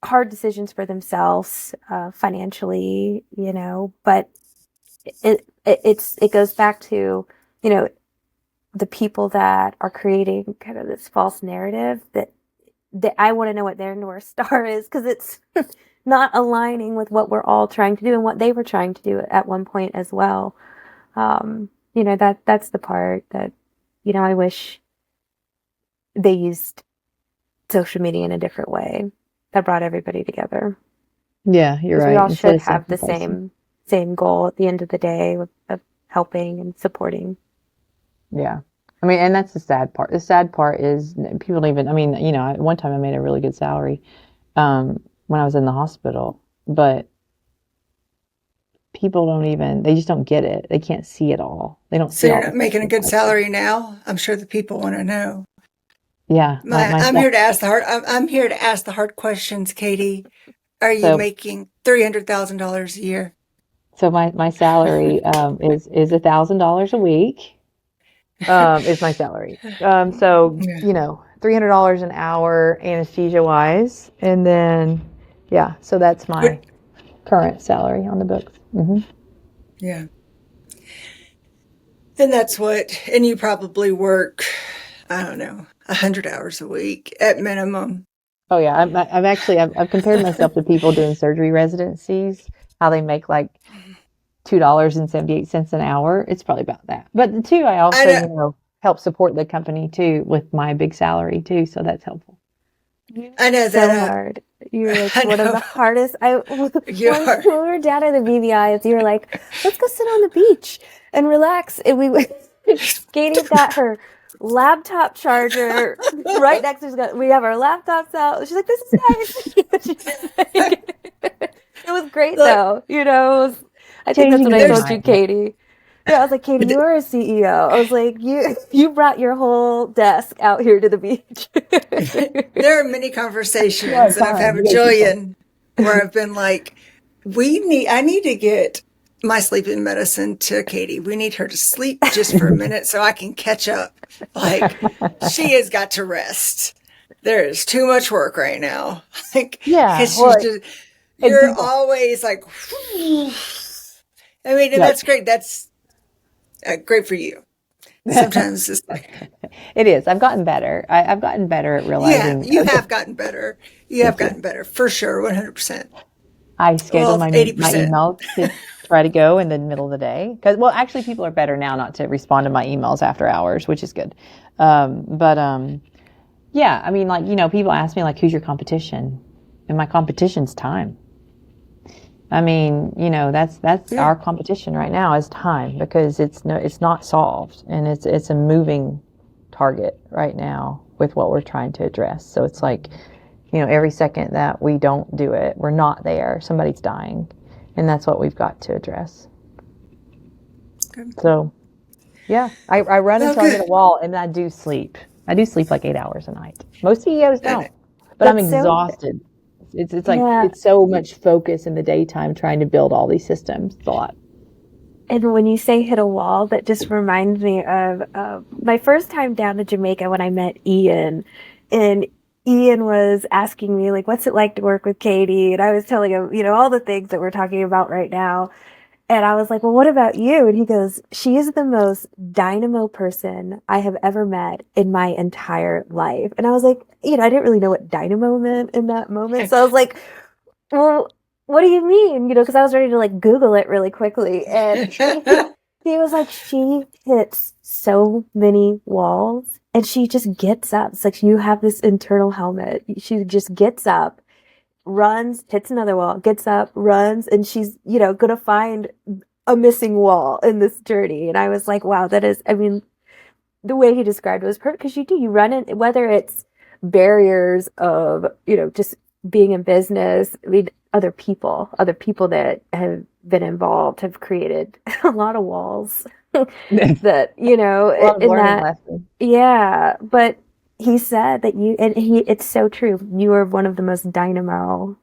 hard decisions for themselves, financially, but it goes back to, the people that are creating kind of this false narrative that I want to know what their North Star is, because it's not aligning with what we're all trying to do and what they were trying to do at one point as well. That's the part that, I wish they used social media in a different way that brought everybody together. Yeah, you're right. We all should have the same goal at the end of the day of helping and supporting. Yeah. I mean, and that's the sad part. The sad part is people don't even, at one time I made a really good salary when I was in the hospital, but people they just don't get it. They can't see it all. They don't see So you're not making a good salary now? I'm sure the people want to know. Yeah. I'm here to ask the hard questions, Katie. Are you making $300,000 a year? So my salary is $1,000 a week. Is my salary. $300 an hour anesthesia wise, and then so that's my current salary on the books. Mm-hmm. Yeah, and and you probably work, I don't know, 100 hours a week at minimum. Oh yeah, I've compared myself to people doing surgery residencies, how they make like $2.78 an hour. It's probably about that. But the two, I also, help support the company too with my big salary too. So that's helpful. I know so that hard. You're like one of the hardest. When we were down at the BVI, you were like, let's go sit on the beach and relax. And Katie's got her laptop charger right next to us. We have our laptops out. She's like, this is nice. It was great though. I think that's what I told you, Katie. Yeah, I was like, Katie, you are a CEO. I was like, you brought your whole desk out here to the beach. There are many conversations that I've had with Jillian where I've been like, I need to get my sleeping medicine to Katie. We need her to sleep just for a minute so I can catch up. Like, she has got to rest. There is too much work right now. Like, you're always like, and that's great. That's great for you. Sometimes it's like, it is. I've gotten better. I've gotten better at realizing. Yeah, you have gotten better. You have gotten better for sure. 100%. I schedule my email to try to go in the middle of the day. Actually, people are better now not to respond to my emails after hours, which is good. Yeah, I mean, like, people ask me, like, who's your competition? And my competition's time. I mean, that's Yeah. our competition right now is time, because it's not solved, and it's a moving target right now with what we're trying to address. So it's like, every second that we don't do it, we're not there, somebody's dying, and that's what we've got to address. Good. So yeah, I run until I hit a Okay. wall, and I do sleep. I do sleep like 8 hours a night. Most CEOs don't, but I'm That's so, exhausted. It's like, yeah. it's so much focus in the daytime trying to build all these systems. It's a lot. And when you say hit a wall, that just reminds me of my first time down to Jamaica when I met Ian. And Ian was asking me, like, what's it like to work with Katie? And I was telling him, all the things that we're talking about right now. And I was like, well, what about you? And he goes, she is the most dynamo person I have ever met in my entire life. And I was like, I didn't really know what dynamo meant in that moment. So I was like, well, what do you mean? Because I was ready to like Google it really quickly. And he was like, she hits so many walls and she just gets up. It's like you have this internal helmet. She just gets up, runs, hits another wall, gets up, runs, and she's, gonna find a missing wall in this journey. And I was like, wow, that is, I mean, the way he described it was perfect, because you run in, whether it's barriers of, just being in business. I mean, other people that have been involved have created a lot of walls that, A lot of in learning that, lessons. yeah. But he said that it's so true. You are one of the most dynamo,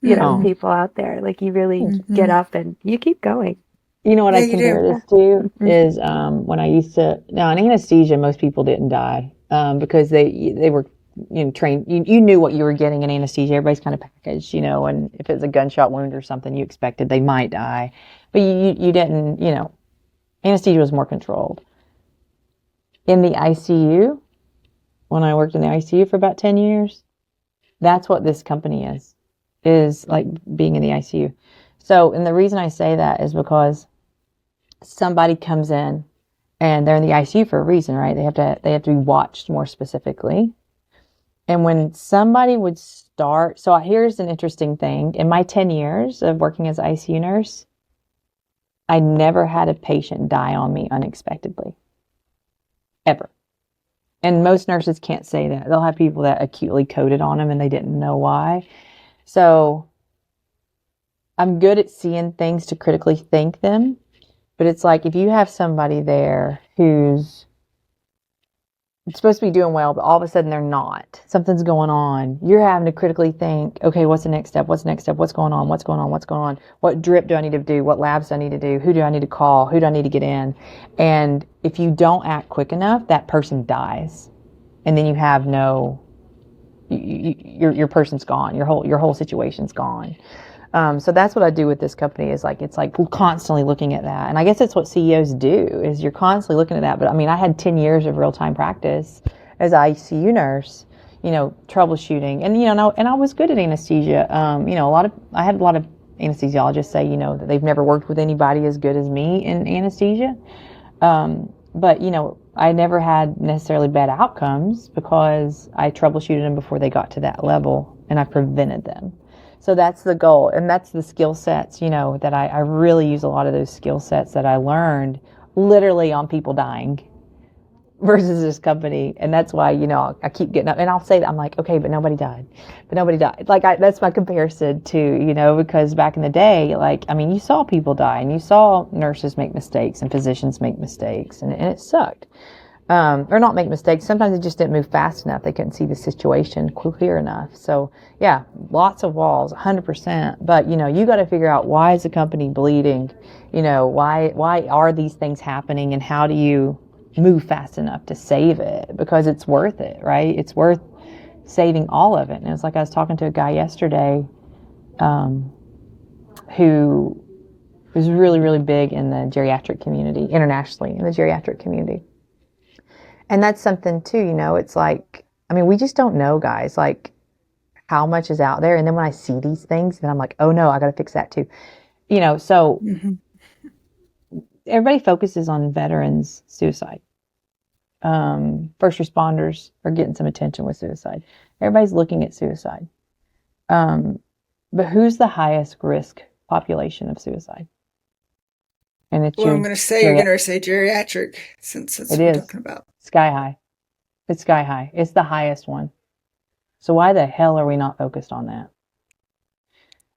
Mhm. people out there. Like you really get Mhm. up and you keep going. You know what Yeah, I you do. compare this to Mhm. is, when I used to, now in anesthesia, most people didn't die, because they were, trained. You knew what you were getting in anesthesia. Everybody's kind of packaged, and if it's a gunshot wound or something, you expected they might die, but you didn't. Anesthesia was more controlled. In the ICU, when I worked in the ICU for about 10 years, that's what this company is like, being in the ICU. So, and the reason I say that is because somebody comes in and they're in the ICU for a reason, right? They have to be watched more specifically. And when somebody would start, so here's an interesting thing. In my 10 years of working as an ICU nurse, I never had a patient die on me unexpectedly, ever. And most nurses can't say that. They'll have people that acutely coded on them and they didn't know why. So I'm good at seeing things to critically think them. But it's like, if you have somebody there who's supposed to be doing well, but all of a sudden they're not, something's going on, you're having to critically think, okay, what's the next step? What's the next step? What's going on? What's going on? What's going on? What drip do I need to do? What labs do I need to do? Who do I need to call? Who do I need to get in? And if you don't act quick enough, that person dies. And then you have no, your person's gone. Your whole situation's gone. So that's what I do with this company, is like, it's like we're constantly looking at that. And I guess that's what CEOs do, is you're constantly looking at that. But I mean, I had 10 years of real-time practice as an ICU nurse, troubleshooting. And, and I was good at anesthesia. I had a lot of anesthesiologists say, that they've never worked with anybody as good as me in anesthesia. But, I never had necessarily bad outcomes because I troubleshooted them before they got to that level, and I prevented them. So that's the goal. And that's the skill sets, that I really use a lot of those skill sets that I learned literally on people dying versus this company. And that's why, I keep getting up and I'll say that, I'm like, okay, but nobody died. Like, that's my comparison to, because back in the day, like, I mean, you saw people die and you saw nurses make mistakes and physicians make mistakes, and it sucked. Or not make mistakes. Sometimes they just didn't move fast enough. They couldn't see the situation clear enough. So yeah, lots of walls, 100%. But you got to figure out, why is the company bleeding? Why are these things happening, and how do you move fast enough to save it? Because it's worth it, right? It's worth saving all of it. And it's like, I was talking to a guy yesterday, who is really, really big in the geriatric community, internationally in the geriatric community. And that's something too, it's like, I mean, we just don't know, guys, like, how much is out there. And then when I see these things, then I'm like, oh no, I got to fix that too. So everybody focuses on veterans suicide. First responders are getting some attention with suicide. Everybody's looking at suicide. But who's the highest risk population of suicide? And it's Well, your I'm going to say you're going to say geriatric, since that's it what we're is talking about. sky high. It's sky high. It's the highest one. So why the hell are we not focused on that?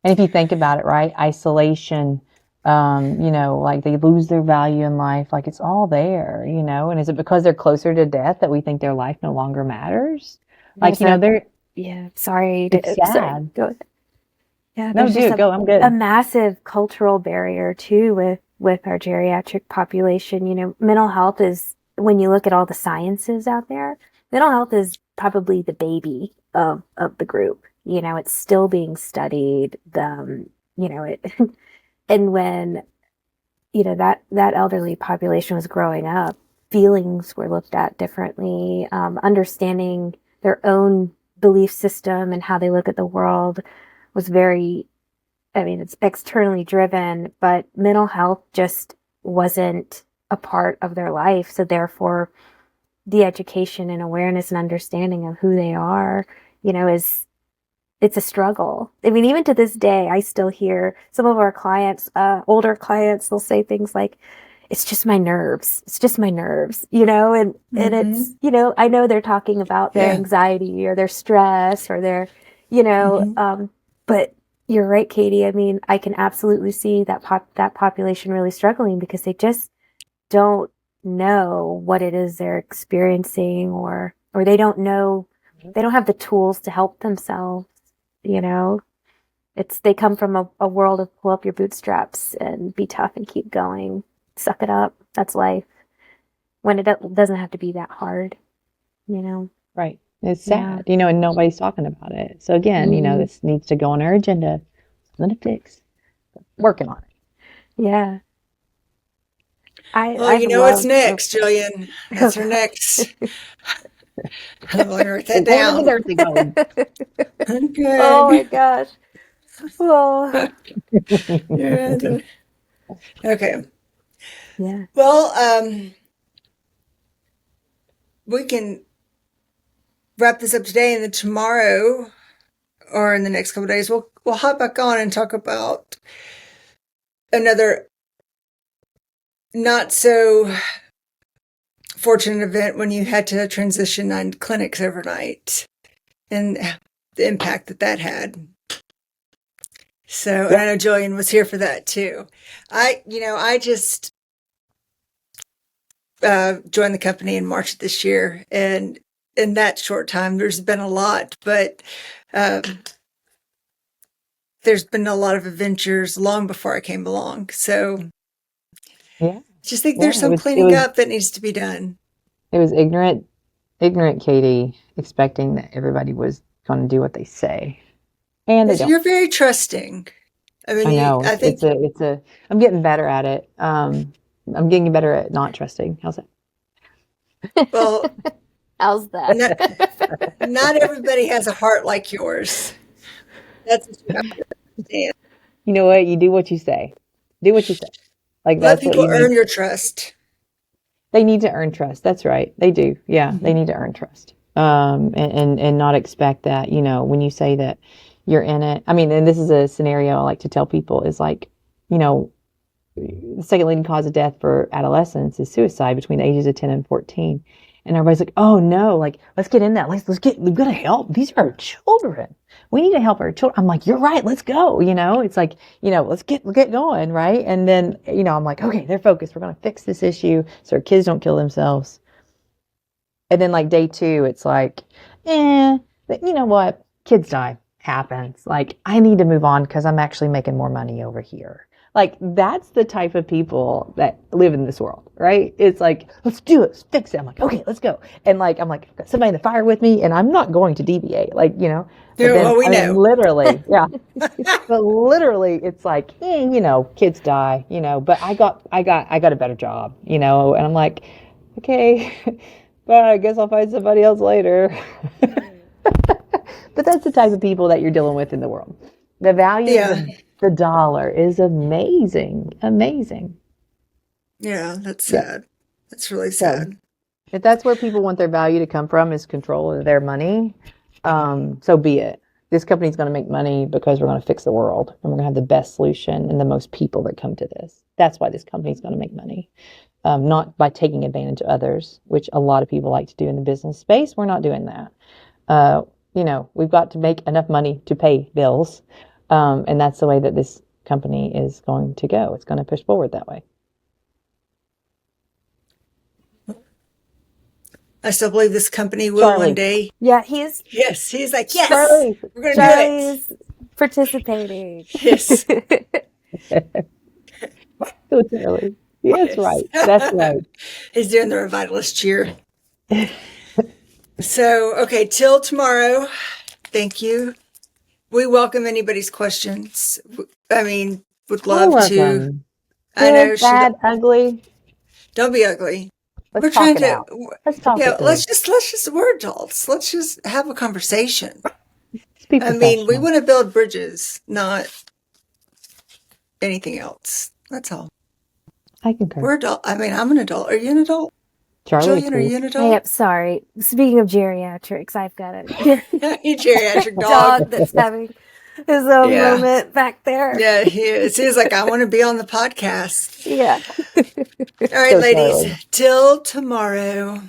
And if you think about it, right, isolation, like they lose their value in life, like it's all there, and is it because they're closer to death that we think their life no longer matters? Like, they're, yeah, sorry. it's Sorry. sad. Go ahead. Yeah, No, there's dude, just go, I'm good. a massive cultural barrier too with our geriatric population. Mental health is, when you look at all the sciences out there, mental health is probably the baby of the group. It's still being studied. It and when that elderly population was growing up, feelings were looked at differently. Understanding their own belief system and how they look at the world was very, it's externally driven, but mental health just wasn't a part of their life. So therefore, the education and awareness and understanding of who they are, it's a struggle. Even to this day, I still hear some of our clients, older clients, they'll say things like, it's just my nerves. It's just my nerves, and it's, I know they're talking about their anxiety or their stress or their, but you're right, Katie. I can absolutely see that population really struggling because they just don't know what it is they're experiencing, or they don't know, they don't have the tools to help themselves. They come from a world of pull up your bootstraps and be tough and keep going, suck it up. That's life. When it doesn't have to be that hard, Right. It's sad, and nobody's talking about it. So again, this needs to go on our agenda. Let it fix. Working on it. Yeah. What's next, Jillian. That's her next. I'm going to write that down. Okay. Oh my gosh. Oh. Yeah. Okay. Yeah. Well, we can wrap this up today, and then tomorrow or in the next couple of days, we'll hop back on and talk about another not so fortunate event when you had to transition 9 clinics overnight and the impact that had. So, and I know Jillian was here for that too. I just joined the company in March of this year, and in that short time, there's been a lot, but there's been a lot of adventures long before I came along. So, just think there's some cleaning up that needs to be done. It was ignorant Katie expecting that everybody was going to do what they say. And they don't. You're very trusting. I know. I think I'm getting better at it. I'm getting better at not trusting. How's that? Well, how's that? Not everybody has a heart like yours. That's what you have to understand. You know what? You do what you say. Do what you say. Like Let that's people what you earn your trust. They need to earn trust. That's right. They do. Yeah, they need to earn trust. And not expect that, when you say that you're in it. And this is a scenario I like to tell people is like, the second leading cause of death for adolescents is suicide between the ages of 10 and 14. And everybody's like, oh no, like, let's get in that. We've got to help. These are our children. We need to help our children. I'm like, you're right. Let's go. It's like, let's get going. Right. And then, I'm like, okay, they're focused. We're going to fix this issue so our kids don't kill themselves. And then like day 2, it's like, you know what? Kids die. Happens. Like, I need to move on because I'm actually making more money over here. Like, that's the type of people that live in this world, right? It's like, let's do it, let's fix it. I'm like, okay, let's go. And like, I'm like, I've got somebody in the fire with me and I'm not going to deviate. Like, we know. Literally, yeah. But literally, it's like, kids die, but I got a better job, and I'm like, okay, but I guess I'll find somebody else later. But that's the type of people that you're dealing with in the world. The value of the dollar is amazing. Amazing. Yeah, that's sad. That's really sad. If that's where people want their value to come from, is control of their money, so be it. This company's going to make money because we're going to fix the world and we're going to have the best solution and the most people that come to this. That's why this company's going to make money, not by taking advantage of others, which a lot of people like to do in the business space. We're not doing that. We've got to make enough money to pay bills, and that's the way that this company is going to go. It's going to push forward that way. I still believe this company will Charlie. one day. Yeah, he's He's like, yes, Charlie. we're going to do it. Charlie's participating. Yes. So Charlie. Yes, right. That's right. He's doing the Revitalist cheer. So, okay, till tomorrow. Thank you. We welcome anybody's questions. I mean, would love to. Welcome. I know Good, bad, ugly. Don't be ugly. Let's We're talk trying it to. out. Let's talk it through. let's just. We're adults. Let's just have a conversation. Let's be I mean, we professional. want to build bridges, not anything else. That's all. I concur. We're adult. I mean, I'm an adult. Are you an adult? Charlie, Jillian, are you an I adult? am sorry. Speaking of geriatrics, I've got a You geriatric dog dog. that's having his own Yeah. moment back there. Yeah, he is. He's like, I want to be on the podcast. Yeah. All right, So ladies, Charlie. till tomorrow.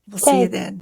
We'll see you Okay. then.